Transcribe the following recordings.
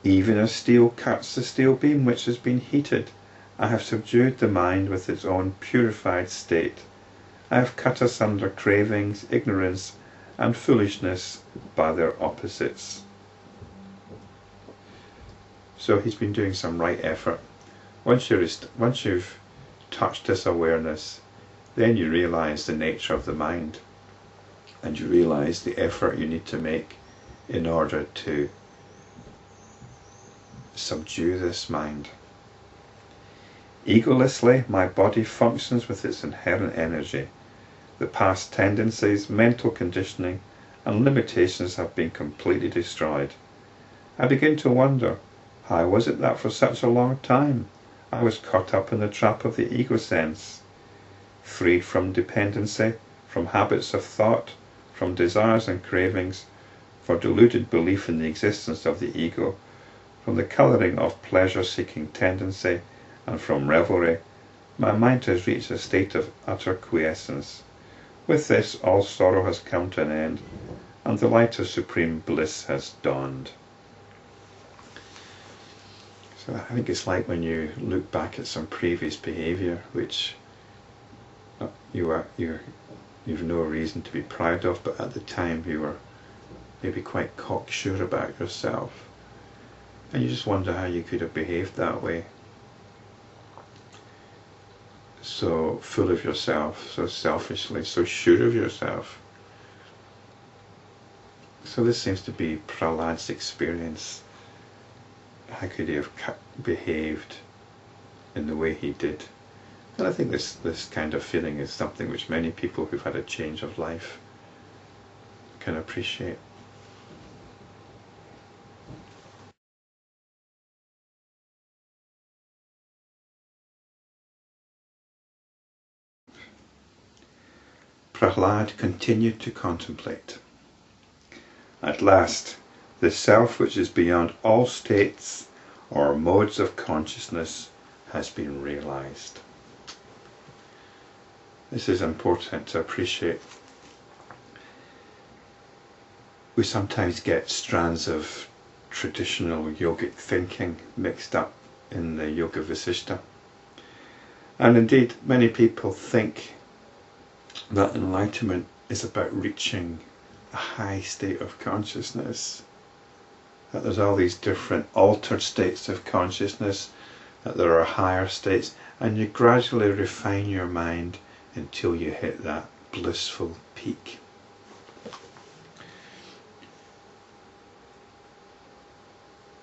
Even as steel cuts the steel beam which has been heated, I have subdued the mind with its own purified state. I have cut asunder cravings, ignorance, and foolishness by their opposites. So he's been doing some right effort. Once you've touched this awareness, then you realize the nature of the mind, and you realize the effort you need to make in order to subdue this mind. Egolessly, my body functions with its inherent energy. The past tendencies, mental conditioning, and limitations have been completely destroyed. I begin to wonder, how was it that for such a long time I was caught up in the trap of the ego sense? Free from dependency, from habits of thought, from desires and cravings, for deluded belief in the existence of the ego, from the colouring of pleasure-seeking tendency, and from revelry, my mind has reached a state of utter quiescence. With this, all sorrow has come to an end, and the light of supreme bliss has dawned. So I think it's like when you look back at some previous behaviour which you've no reason to be proud of, but at the time you were maybe quite cocksure about yourself, and you just wonder how you could have behaved that way. So full of yourself, so selfishly, so sure of yourself. So this seems to be Prahlada's experience. How could he have behaved in the way he did? And I think this kind of feeling is something which many people who've had a change of life can appreciate. Prahlada continued to contemplate. At last, the self which is beyond all states or modes of consciousness has been realized. This is important to appreciate. We sometimes get strands of traditional yogic thinking mixed up in the Yoga Vasishta. And indeed, many people think that enlightenment is about reaching a high state of consciousness, that there's all these different altered states of consciousness, that there are higher states, and you gradually refine your mind until you hit that blissful peak.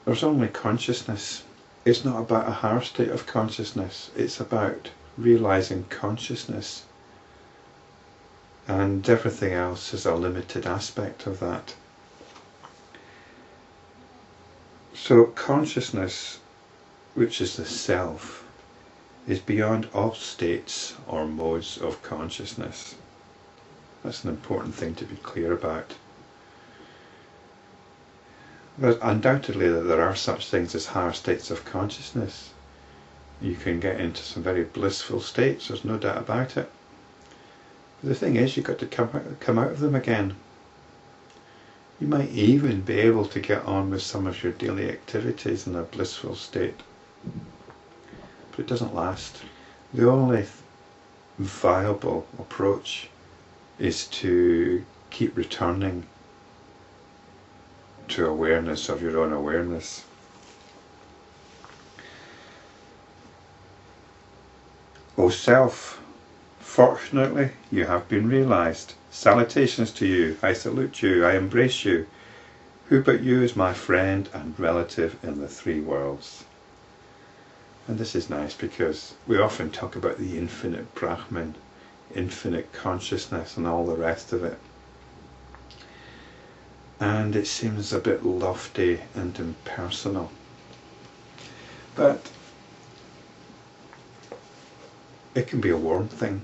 There's only consciousness. It's not about a higher state of consciousness, it's about realizing consciousness. And everything else is a limited aspect of that. So consciousness, which is the self, is beyond all states or modes of consciousness. That's an important thing to be clear about. But undoubtedly there are such things as higher states of consciousness. You can get into some very blissful states, there's no doubt about it. The thing is, you've got to come out of them again. You might even be able to get on with some of your daily activities in a blissful state, but it doesn't last. The only viable approach is to keep returning to awareness of your own awareness. O Self, fortunately, you have been realized. Salutations to you. I salute you. I embrace you. Who but you is my friend and relative in the three worlds? And this is nice because we often talk about the infinite Brahman, infinite consciousness and all the rest of it. And it seems a bit lofty and impersonal. But it can be a warm thing.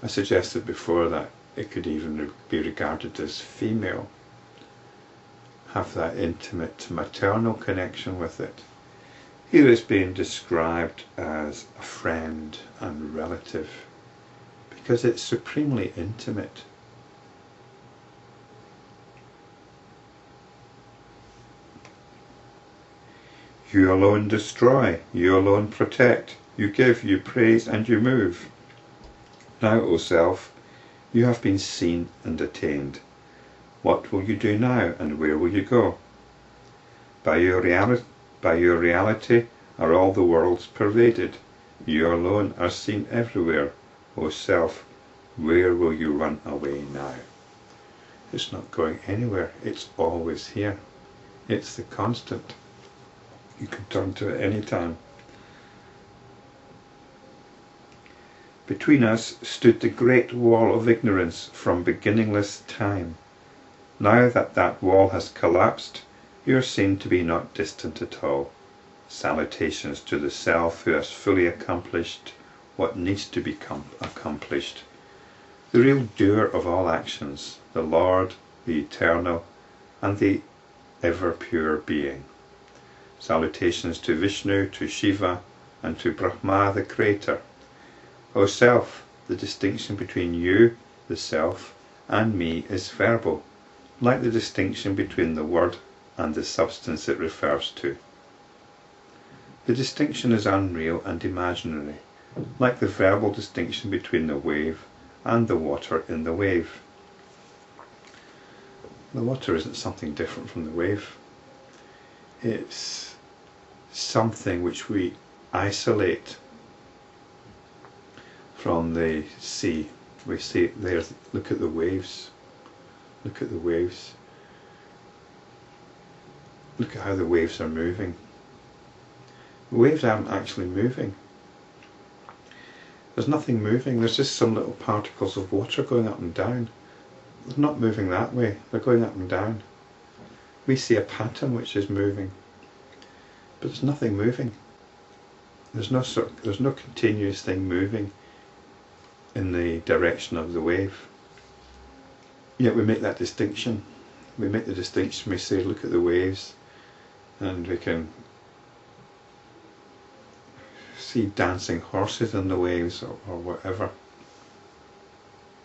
I suggested before that it could even be regarded as female, have that intimate maternal connection with it. Here it's being described as a friend and relative because it's supremely intimate. You alone destroy, you alone protect, you give, you praise, and you move. Now, O Self, you have been seen and attained. What will you do now, and where will you go? By your reality are all the worlds pervaded. You alone are seen everywhere. O Self, where will you run away now? It's not going anywhere. It's always here. It's the constant. You can turn to it any time. Between us stood the great wall of ignorance from beginningless time. Now that that wall has collapsed, you are seen to be not distant at all. Salutations to the Self who has fully accomplished what needs to become accomplished. The real doer of all actions, the Lord, the Eternal, and the ever-pure Being. Salutations to Vishnu, to Shiva, and to Brahma the Creator. O Self, the distinction between you, the Self, and me is verbal, like the distinction between the word and the substance it refers to. The distinction is unreal and imaginary, like the verbal distinction between the wave and the water in the wave. The water isn't something different from the wave. It's something which we isolate from the sea. We see there, look at the waves. Look at the waves. Look at how the waves are moving. The waves aren't actually moving. There's nothing moving. There's just some little particles of water going up and down. They're not moving that way. They're going up and down. We see a pattern which is moving, but there's nothing moving. There's no continuous thing moving in the direction of the wave. Yet we make that distinction. We make the distinction. We say, look at the waves, and we can see dancing horses in the waves or whatever.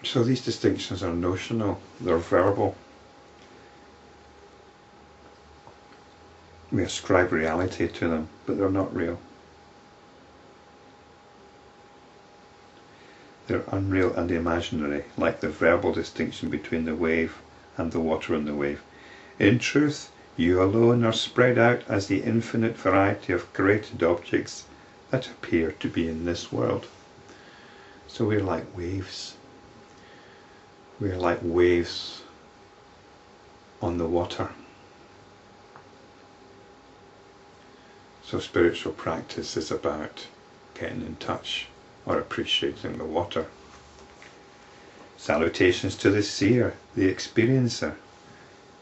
So these distinctions are notional, they're verbal. We ascribe reality to them, but they're not real. They're unreal and imaginary, like the verbal distinction between the wave and the water in the wave. In truth, you alone are spread out as the infinite variety of created objects that appear to be in this world. So we're like waves. We're like waves on the water. So spiritual practice is about getting in touch or appreciating the water. Salutations to the seer, the experiencer.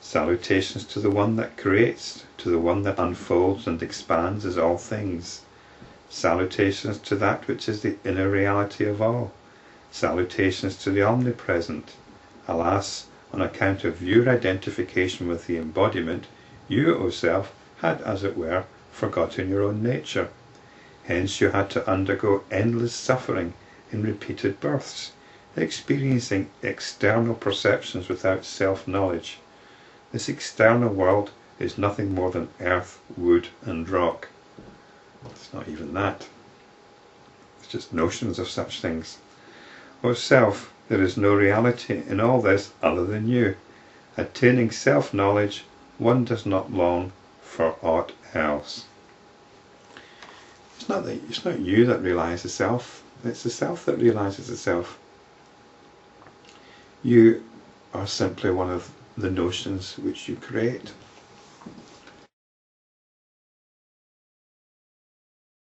Salutations to the one that creates, to the one that unfolds and expands as all things. Salutations to that which is the inner reality of all. Salutations to the omnipresent. Alas, on account of your identification with the embodiment, you, O Self, had, as it were, forgotten your own nature. Hence you had to undergo endless suffering in repeated births, experiencing external perceptions without self-knowledge. This external world is nothing more than earth, wood and rock. It's not even that. It's just notions of such things. O Self, there is no reality in all this other than you. Attaining self-knowledge, one does not long for aught else. It's not you that realizes the self. It's the self that realizes the self. You are simply one of the notions which you create.